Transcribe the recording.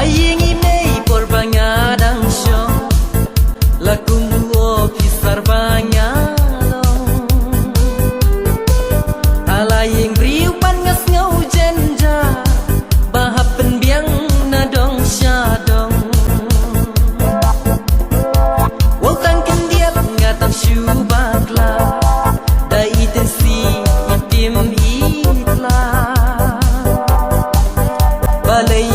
Aing ini porbanya dang shong lakum duo pisar banyak long alaying briupan ngas ngau jenja bahap penbiang na dong syadong wotang kendiap ngatang syubakla dai itensi itim itla balai